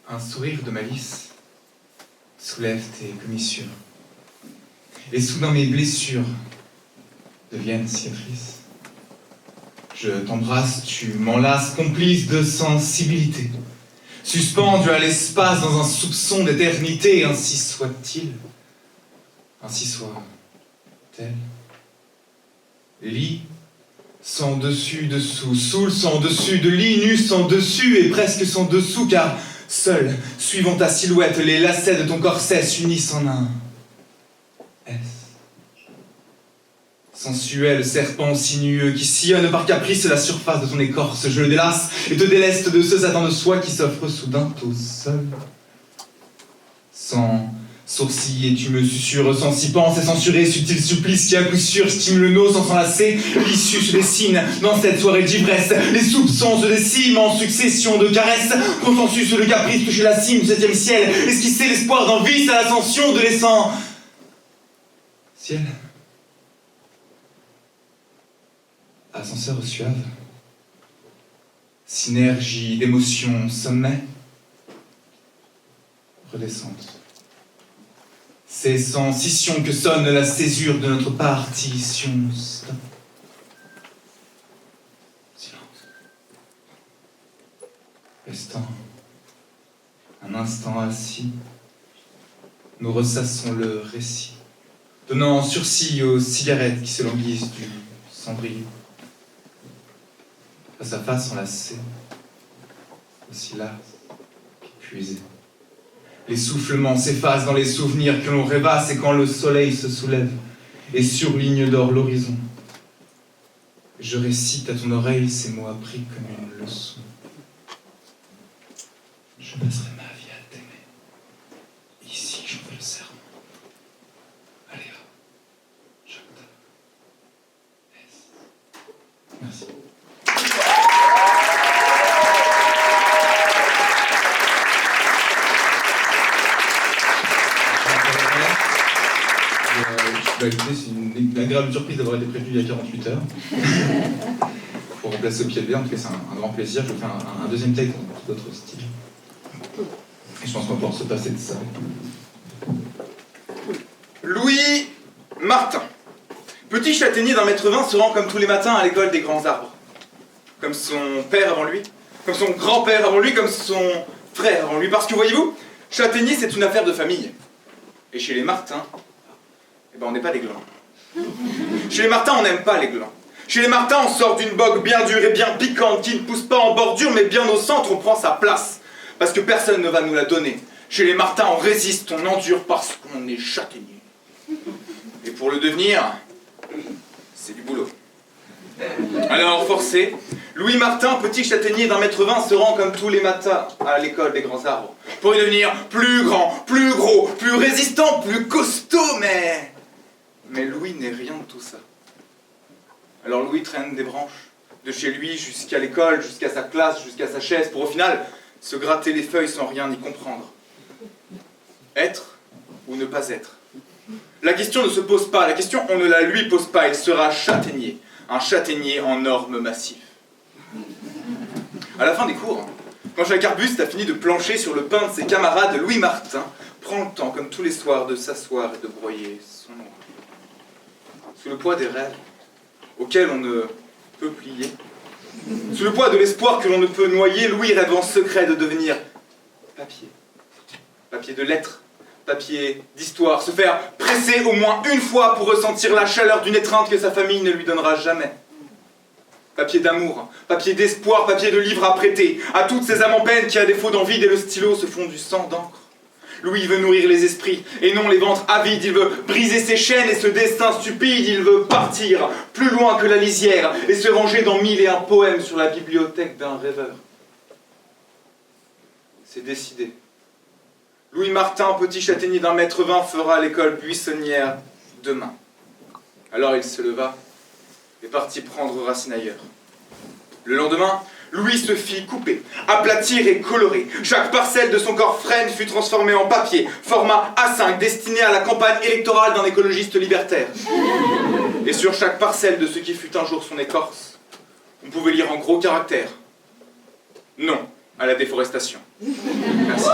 Un sourire de malice soulève tes commissures. Et soudain mes blessures deviennent cicatrices. Je t'embrasse, tu m'enlaces, complice de sensibilité. Suspendu à l'espace dans un soupçon d'éternité, ainsi soit-il, ainsi soit-elle. Lit sans dessus, dessous, soule sans dessus, de lit nu sans dessus et presque sans dessous, car seul, suivant ta silhouette, les lacets de ton corset s'unissent en un S. Sensuel serpent sinueux qui sillonne par caprice la surface de ton écorce, je le délace et te déleste de ce satin de soie qui s'offre soudain au sol. Sans sourcils et tu me susurres, sans s'y penser, censuré, subtil supplice qui à coup sûr stimule le nez sans s'enlacer, l'issue se dessine dans cette soirée d'ivresse, les soupçons se déciment en succession de caresses, consensus le caprice toucher la cime du 7e ciel, esquisser l'espoir d'un vice à l'ascension de l'essence. Ciel. Ascenseur suave, synergie d'émotions, sommet, redescente. C'est sans scission que sonne la césure de notre partition. Stop. Silence. Restant un instant assis, nous ressassons le récit, donnant sursis aux cigarettes qui se languissent du cendrier. Face à face enlacés, aussi las qu'épuisés. Les soufflements s'effacent dans les souvenirs que l'on rêvasse et quand le soleil se soulève et surligne d'or l'horizon. Je récite à ton oreille ces mots appris comme une leçon. Je passerai ma vie à t'aimer. Ici, j'en fais le serment. Allez, je t'aime. Merci. Écoutez, c'est une agréable surprise d'avoir été prévenu il y a 48 heures. Pour remplacer au pied levé, en tout cas c'est un grand plaisir. Je vais faire un deuxième take dans tout autre style. Et je pense qu'on va pouvoir se passer de ça. Louis Martin, petit châtaignier d'un mètre 20 se rend comme tous les matins à l'école des grands arbres. Comme son père avant lui, comme son grand-père avant lui, comme son frère avant lui. Parce que voyez-vous, châtaignier c'est une affaire de famille. Et chez les Martins, eh ben on n'est pas des glands. Chez les Martins, on n'aime pas les glands. Chez les Martins, on sort d'une bogue bien dure et bien piquante qui ne pousse pas en bordure, mais bien au centre, on prend sa place. Parce que personne ne va nous la donner. Chez les Martins, on résiste, on endure parce qu'on est châtaignier. Et pour le devenir, c'est du boulot. Alors, forcé, Louis Martin, petit châtaignier d'un mètre 20, se rend comme tous les matins à l'école des grands arbres. Pour y devenir plus grand, plus gros, plus résistant, plus costaud, mais Louis n'est rien de tout ça. Alors Louis traîne des branches, de chez lui jusqu'à l'école, jusqu'à sa classe, jusqu'à sa chaise, pour au final se gratter les feuilles sans rien y comprendre. Être ou ne pas être? La question ne se pose pas, la question on ne la lui pose pas, il sera châtaignier, un châtaignier en orme massif. À la fin des cours, quand chaque arbuste a fini de plancher sur le pain de ses camarades, Louis Martin prend le temps, comme tous les soirs, de s'asseoir et de broyer son ombre. Sous le poids des rêves, auxquels on ne peut plier, sous le poids de l'espoir que l'on ne peut noyer, Louis rêve en secret de devenir papier. Papier de lettres, papier d'histoire, se faire presser au moins une fois pour ressentir la chaleur d'une étreinte que sa famille ne lui donnera jamais. Papier d'amour, papier d'espoir, papier de livre à prêter, à toutes ces âmes en peine qui, à défaut d'en vide et le stylo, se font du sang d'encre. Louis veut nourrir les esprits, et non les ventres avides, il veut briser ses chaînes et ce destin stupide, il veut partir plus loin que la lisière et se ranger dans 1001 poèmes sur la bibliothèque d'un rêveur. C'est décidé. Louis Martin, petit châtaignier d'un mètre 20, fera l'école buissonnière demain. Alors il se leva et partit prendre racine ailleurs. Le lendemain, Louis se fit couper, aplatir et colorer. Chaque parcelle de son corps frêne fut transformée en papier, format A5, destiné à la campagne électorale d'un écologiste libertaire. Et sur chaque parcelle de ce qui fut un jour son écorce, on pouvait lire en gros caractères: non, à la déforestation. Merci.